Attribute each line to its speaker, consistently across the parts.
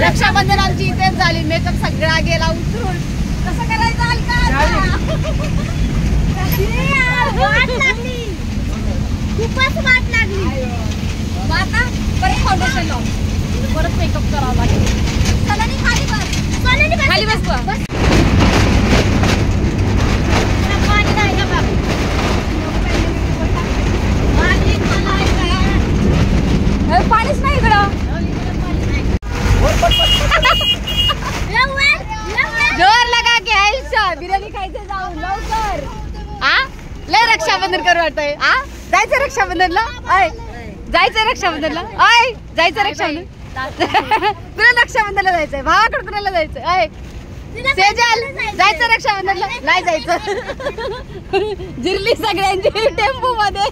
Speaker 1: रक्षाबंधन आमची इथेच झाली. मेकअप सगळा गेला उतरून. कसं करायचं खूपच वाट लागली. आता परत फाउंडेशन लावून परत मेकअप करावा लागेल. खाली बस खाली बस पाणी नाही का बाबा. पाणीच नाही इकडं. जोर लगा के आयुष्य बिर्याणी खायचं जाऊन लवकर. लय रक्षाबंधन करू वाटतंय. जायचं रक्षाबंधनला. जायचंय रक्षाबंधनला. जायचं रक्षाबंधन. तुला रक्षाबंधनला जायचंय. भावाकडे कुणाला जायचंय. सेजल जायचं रक्षाबंधनला. नाही जायचं. जिरली सगळ्यांची टेम्पो मध्ये.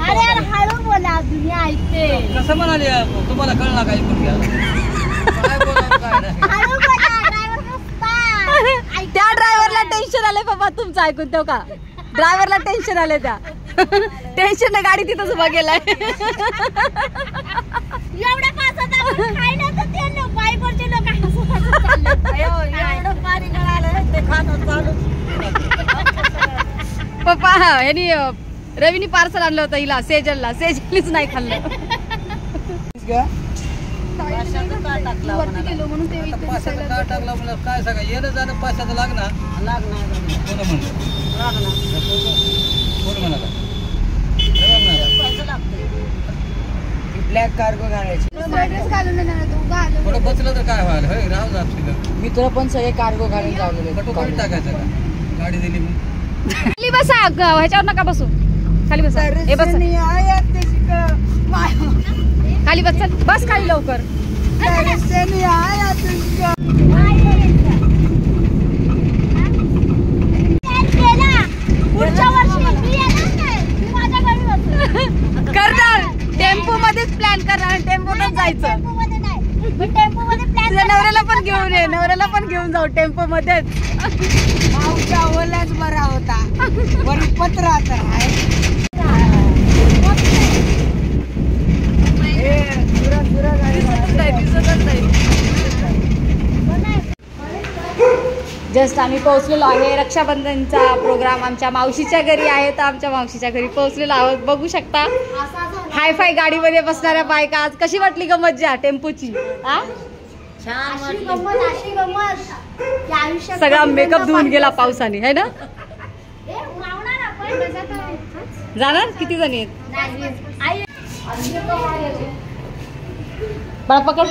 Speaker 1: अरे यार हळू बोला दुनिया ऐकते.
Speaker 2: कसं म्हणाले तुम्हाला कळलं काय पण घ्या.
Speaker 1: त्या ड्रायव्हरला टेन्शन आलंय बाबा तुमचं ऐकून तो का. ड्रायव्हरला टेन्शन आलंय. त्या टेन्शन गाडी तिथंच उभा गेलाय. एवढ्या पासात बाईकवरचे लोक पप्पा यांनी रवीनी पार्सल आणलं होतं हिला सेजलला. सेजलनीच नाही खाल्लं.
Speaker 2: काय सांगा येणं जाणं पैशाचं लागणार.
Speaker 3: ब्लॅक कार्गो घालायची.
Speaker 2: थोडं बसलं तर काय व्हायला. राहू जात
Speaker 3: मी तुला पण सगळे कार्गो घालून जाऊ
Speaker 2: टाकायचं का गाडी दिली मग.
Speaker 1: खाली बसा ह्याच्यावर नका बसू. खाली बसा. हे बस खाली बस. बस खाली लवकर. करणार टेम्पो मध्येच प्लॅन करणार. टेम्पोतच जायचं. नवऱ्याला पण घेऊन ये. नवऱ्याला पण घेऊन जाऊ टेम्पो मध्येच.
Speaker 3: माऊच्या ओलाच बरा होता. वरी पत्रा तर आहे.
Speaker 1: जस्ट आम्ही पोहोचलेलो आहे. रक्षाबंधनचा प्रोग्राम आमच्या मावशीच्या घरी आहे. तर आमच्या मावशीच्या घरी पोहोचलेलो आहोत. बघू शकता हायफाय गाडीमध्ये बसणाऱ्या बायका. आज कशी वाटली ग मज्जा टेम्पोची. सगळा मेकअप धुवून गेला पावसाने है ना. जाणार किती जणी आहेत. बाळा पकड.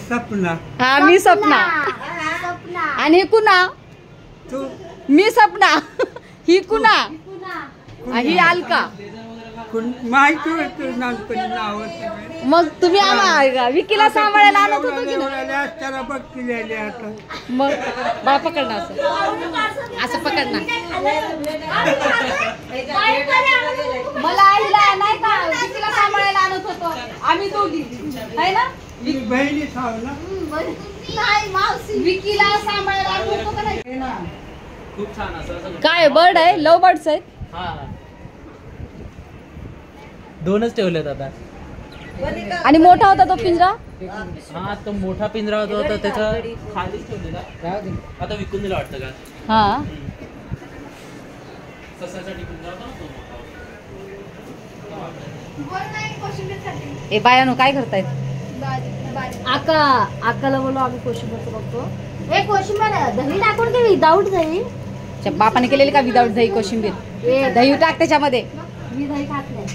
Speaker 3: सपना.
Speaker 1: हा मी सपना. आणि कुणा. मी सपना. ही कुणा. ही अलका.
Speaker 3: माहिती होतं नाव.
Speaker 1: मग तुम्ही आम्हाला विकीला सांभाळायला आणत होतो की
Speaker 3: त्याला बघती आता.
Speaker 1: मग बाळा पकडणार. असं पकडणार. मला आईला नाही का विकीला सांभाळायला आणत होतो आम्ही दोघी आहे ना.
Speaker 3: बहिणी ना.
Speaker 1: नाही मावशी विकीला सांभाळायला आणत होतो का नाही. खूप छान असं काय बर्ड आहे. लव बर्ड्स आहेत.
Speaker 2: दोनच ठेवलेत आता.
Speaker 1: आणि मोठा होता तो पिंजरा.
Speaker 4: हा तो मोठा पिंजरा होता तर त्याचा खालीच ठेवलेला आता विकून दिला वाटतं का.
Speaker 1: हा
Speaker 4: ससासाठी पिंजरा होता ना तो मोठा.
Speaker 1: ए बायानो काय करतायत. आकाला बोलो आम्ही कोशिंबीरचं बघतो.
Speaker 5: एक कोशिंबीर दही टाकून की विदाऊट दही.
Speaker 1: बापाने केलेली का विदाऊट दही कोशिंबीर. दही टाक त्याच्यामध्ये.
Speaker 5: मी दही खात नाही.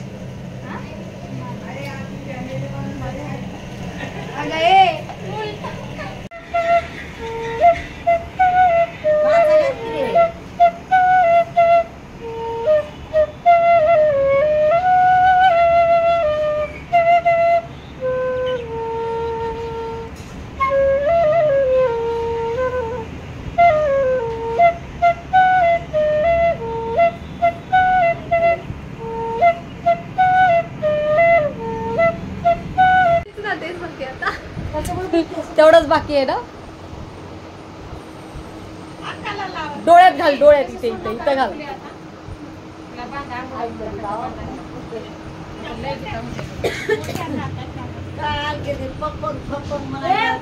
Speaker 1: तेवढंच बाकी आहे ना. डोळ्यात घाल डोळ्यात इथे इथे इथं घाल.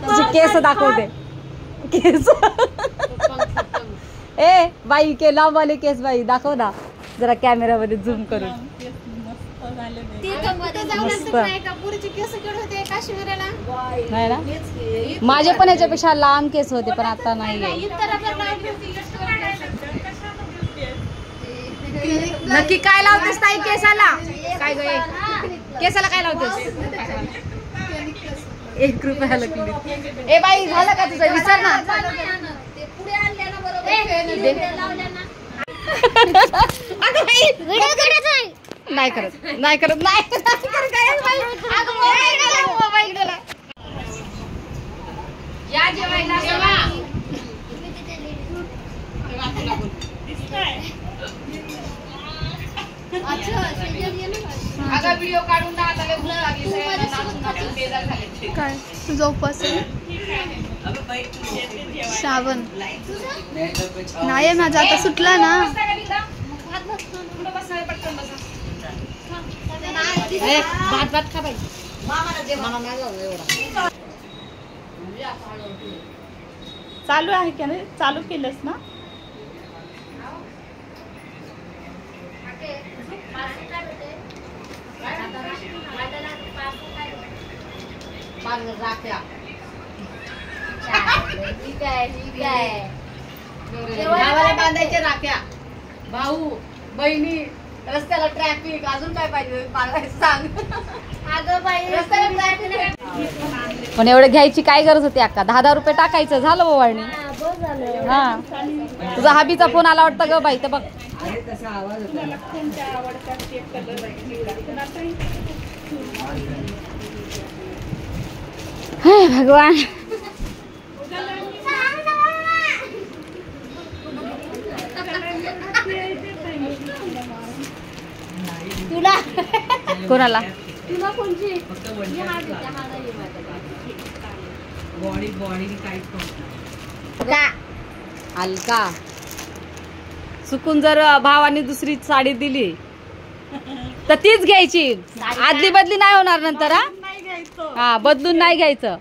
Speaker 1: तुझे केस दाखवते. केस ए बाई के लांबवाले केस बाई दाखव ना जरा कॅमेरामध्ये झूम करून. मस्त नाही ना. माझे पण याच्यापेक्षा लांब केस होते पण आता नाही. नक्की काय लावतेस ताई केसाला. काय ग केसाला काय लावतेस. 1 रुपयाला क्लिप. ए बाई झालं का तुझं विचार ना. नाही करत नाही करत नाही. मोबाईल गेला. या जेवायला जेवा. अगं व्हिडिओ काढून टाकायला भूक लागली.
Speaker 5: काय तुझा उपवास श्रावण नाही माझा आता सुटला ना.
Speaker 1: भात भात खा बाई.
Speaker 3: चालू आहे का नाही. चालू केलंस ना.
Speaker 1: बांधायच्या राख्या. भाऊ बहिणी रस्त्याला ट्रॅफिक अजून काय पाहिजे सांग. पण एवढं घ्यायची काय गरज होती अक्का. 10-10 रुपये टाकायचं झालं ओवाळणी. हा तुझा हाबीचा फोन आला वाटतं ग बाई. तर बघ भगवान.
Speaker 5: तुला
Speaker 1: कोणाला
Speaker 5: तुला कोणची
Speaker 1: अलका चुकून जर भावाने दुसरी साडी दिली तर तीच घ्यायची. आदली बदली नाही होणार नंतर. हा बदलून नाही घ्यायचं.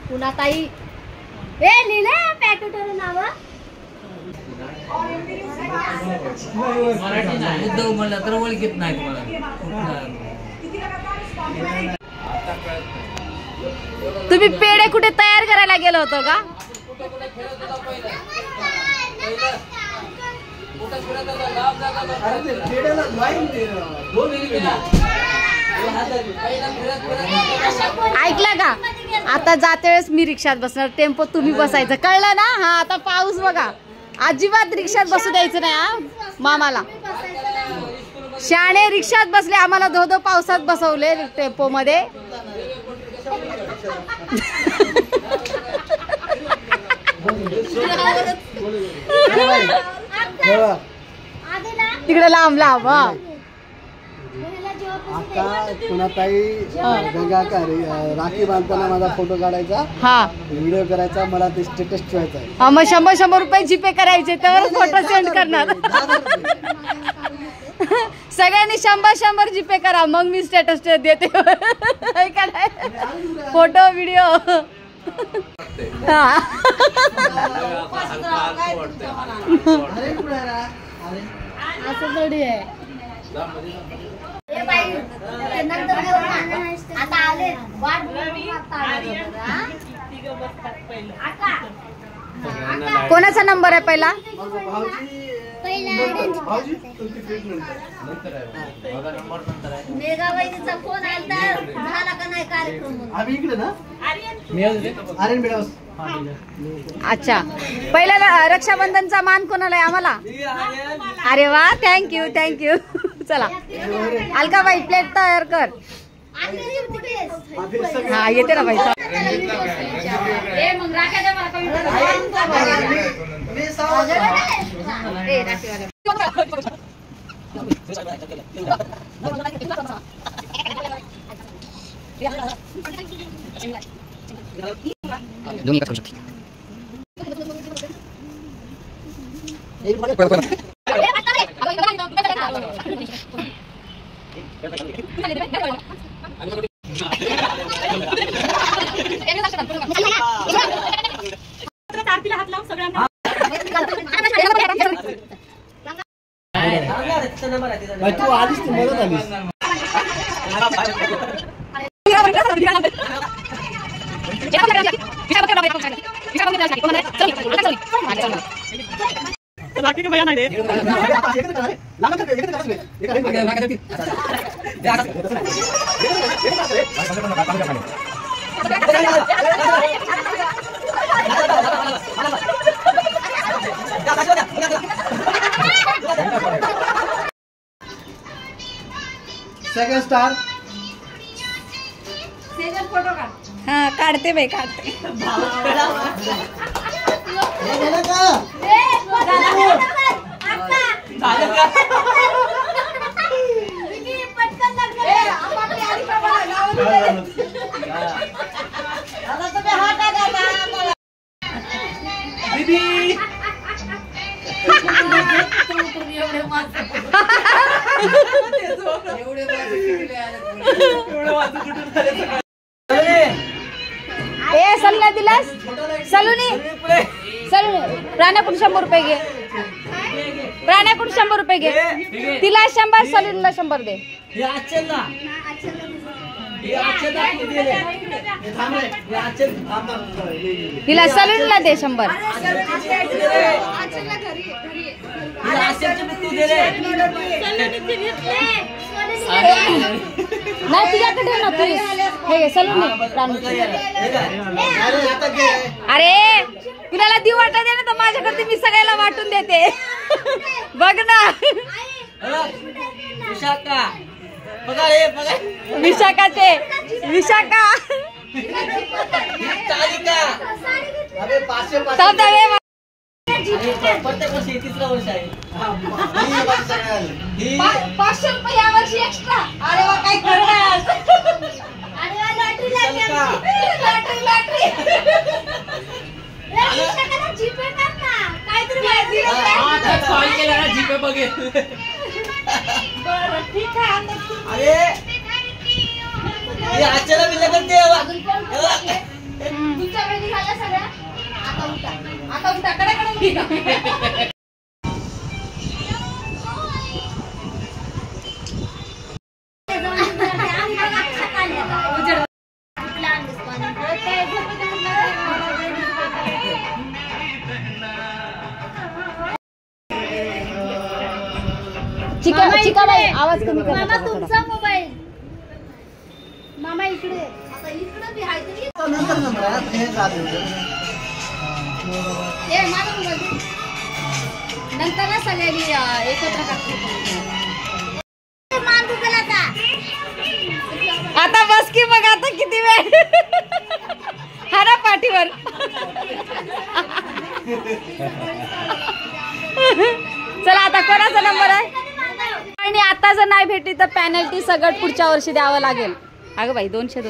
Speaker 5: पुन्हा ताई ए लिहिलं पॅकेटवर नाव.
Speaker 4: मराठी नाही.
Speaker 2: उद्धव म्हणलं तर ओळखीत नाही तुम्हाला.
Speaker 1: तुम्ही पेढे कुठे तयार करायला गेलो होतो का. ऐकलं का. आता जाते वेळेस मी रिक्षात बसणार. टेम्पो तुम्ही बसायचं कळलं ना. हा आता पाऊस बघा. अजिबात रिक्षात बसू द्यायचं नाही हा मामाला. शाणे रिक्षात बसले आम्हाला धो पावसात बसवले टेम्पो मध्ये. तिकडे लांब लांब. हा
Speaker 6: आता कुणाताई राखी बांधताना माझा फोटो काढायचा.
Speaker 1: हा
Speaker 6: व्हिडिओ करायचा. मला ते स्टेटस ठेवायचा.
Speaker 1: हा मग 100 रुपये जीपे करायचे तर फोटो सेंड करणार. सगळ्यांनी 100 जीपे करा मग मी स्टेटस देते फोटो व्हिडिओ असं थोडी आहे कोणाचा नंबर आहे पहिला
Speaker 5: मेघाबाईचा फोन आलता झाला का नाही कार्यक्रम
Speaker 6: आम्ही इकडे ना आर्यन मेळावा.
Speaker 1: अच्छा पहिला रक्षाबंधनचा मान कोणाला आहे आम्हाला अरे वा थँक्यू थँक्यू चला अलकाबाई प्लेट तयार कर हा येते ना बाई
Speaker 2: दोन्ही करू शकते
Speaker 6: तू आलीस तू मदत आलीस सेकंड स्टार
Speaker 1: हा काढते बाई काढते ए सलून दिलास सलूनी प्राण्याकडून 100 रुपये घे प्राण्याकडून 100 रुपये घे तिला 100 सलूनला 100 दे तिला सलूनला दे 100 नाही तुझ्याकडे ना तू हे सलून अरे तुला देऊ वाटत आहे ना तर माझ्याकडे मी सगळ्याला वाटून देते बघ ना विशाखाचे विशाखा
Speaker 3: तिसरा वर्ष आहे
Speaker 1: 500 रुपये या वर्षी एक्स्ट्रा अरे वा काय करणार
Speaker 4: जीपे बघेल
Speaker 1: ठीक आहे
Speaker 3: अरे आजच्याला बिल
Speaker 1: तुमच्या वेळी झाल्या सगळ्या आता उठा कडे चिकाबाई आवाज कमी कर मामा तुमचा मोबाईल मामा इकडे आता इकडे बी आहे तरी
Speaker 6: नंतर नंबर आहे हे चालू
Speaker 1: ए माझा मोबाईल नंतर ना सगळ्यांनी एकत्र करते मान दुखला आता बस की मग आता किती वेळ हा ना पाठीवर चला आता कोणाचा नंबर आहे आणि आता जर नाही भेटली तर पॅनल्टी सगळं पुढच्या वर्षी द्यावं लागेल अगं बाई 200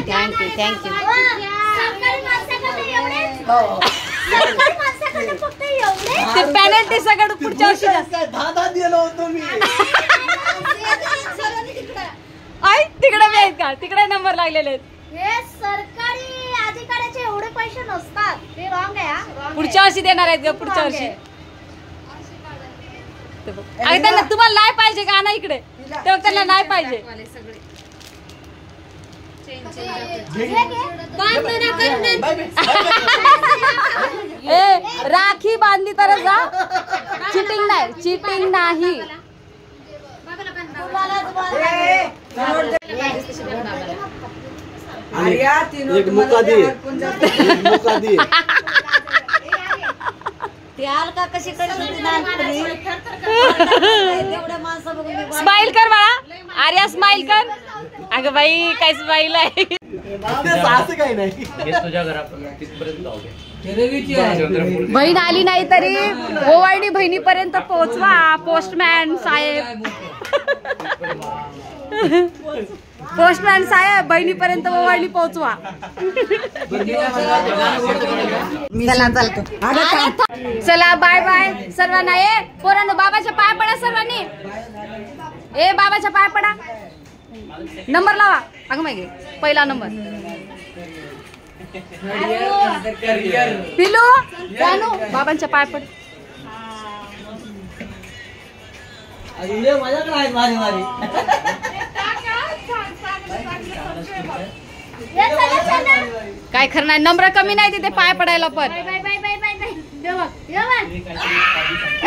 Speaker 1: थँक्यू थँक्यू ते पेनल्टी सगळं पुढच्या वर्षी द्या.
Speaker 6: 10 दिलो होतो मी.
Speaker 1: आई तिकडे मी आहेत का, तिकडे नंबर लागलेले आहेत.
Speaker 5: हे सरकारी अधिकाऱ्याचे एवढे पैसे नसतात, ते रॉंग आहे. wrong
Speaker 1: पुढच्या वर्षी देणार आहेत का, पुढच्या वर्षी. अरे त्यांना तुम्हाला नाही पाहिजे का, ना इकडे तेव्हा त्यांना नाही पाहिजे. ए राखी बांधली तर जा. चिटिंग नाही, चिटिंग नाही.
Speaker 6: एक मुका दे, एक मुका दे.
Speaker 3: का कशी
Speaker 1: स्माइल कर बाळा, आर्या स्माइल कर. अगं बाई काय स्माइल आहे.
Speaker 6: असं काही नाही.
Speaker 4: तुझ्या घरापर्यंत तिथपर्यंत जाऊ दे.
Speaker 1: बहीण आली नाही तरी ओवाळणी बहिणीपर्यंत पोहोचवा. पोस्टमॅन साहेब, पोस्टमॅन साहेब बहिणीपर्यंत ओवाळणी पोहोचवा. चला बाय बाय सर्वांना. ए पोरांनो बाबाच्या पाय पडा सर्वांनी. ए बाबाच्या पाय पडा. नंबर लावा. अगं मागे पहिला नंबर. पिलू जानू बाबांच्या पाय पड. काय करणार, नंबर कमी नाही तिथे पाय पडायला पण.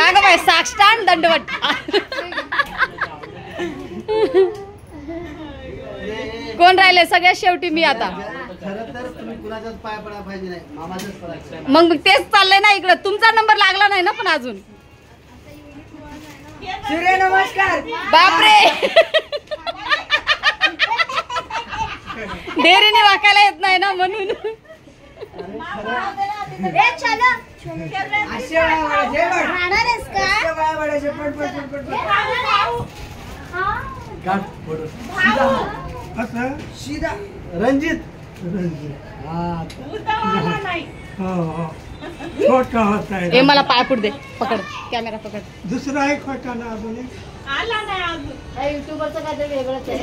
Speaker 1: अगं बाय साक्षात दंडवट. कोण राहिले सगळ्यात शेवटी मी आता.
Speaker 6: खरं तर तुम्ही कुणाच्याच पाय पडायला पाहिजे नाही, मामाच्याच पडायचं.
Speaker 1: मग तेच चाललंय ना इकडं. तुमचा नंबर लागला नाही ना पण अजून.
Speaker 3: सूर्यनमस्कार.
Speaker 1: बापरे डेअरीने वाकायला येत नाही ना म्हणून.
Speaker 6: रणजित.
Speaker 7: छोटा होता है.
Speaker 1: ए मला पाय पुढ दे. पकड कॅमेरा पकड.
Speaker 7: दुसरा एक होता ना अजून एक.
Speaker 5: युट्यूबरचं काय वेगळंच आहे.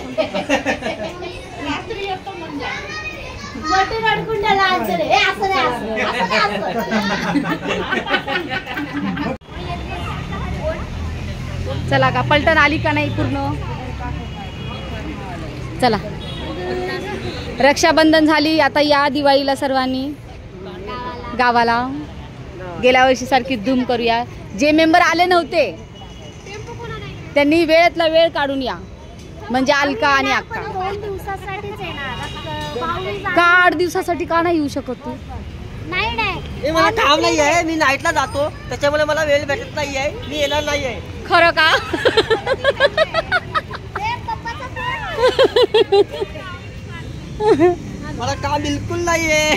Speaker 1: चला का पलटण आली का नाही पूर्ण. चला रक्षाबंधन झाली. आता या दिवाळीला सर्वांनी गावाला गेल्या वर्षी सारखी धूम करूया. जे मेंबर आले नव्हते त्यांनी वेळेतला वेळ काढून या. म्हणजे अलका आणि अक्का.
Speaker 5: 2 दिवसासाठीच येणार
Speaker 1: का 8 दिवसासाठी का नाही येऊ शकत तू.
Speaker 5: नाही
Speaker 3: मला काम नाही आहे, मी नाईटला जातो त्याच्यामुळे मला वेळ भेटत नाही आहे, मी येणार नाही आहे.
Speaker 1: खरं का.
Speaker 3: मला काम बिलकुल नाही आहे.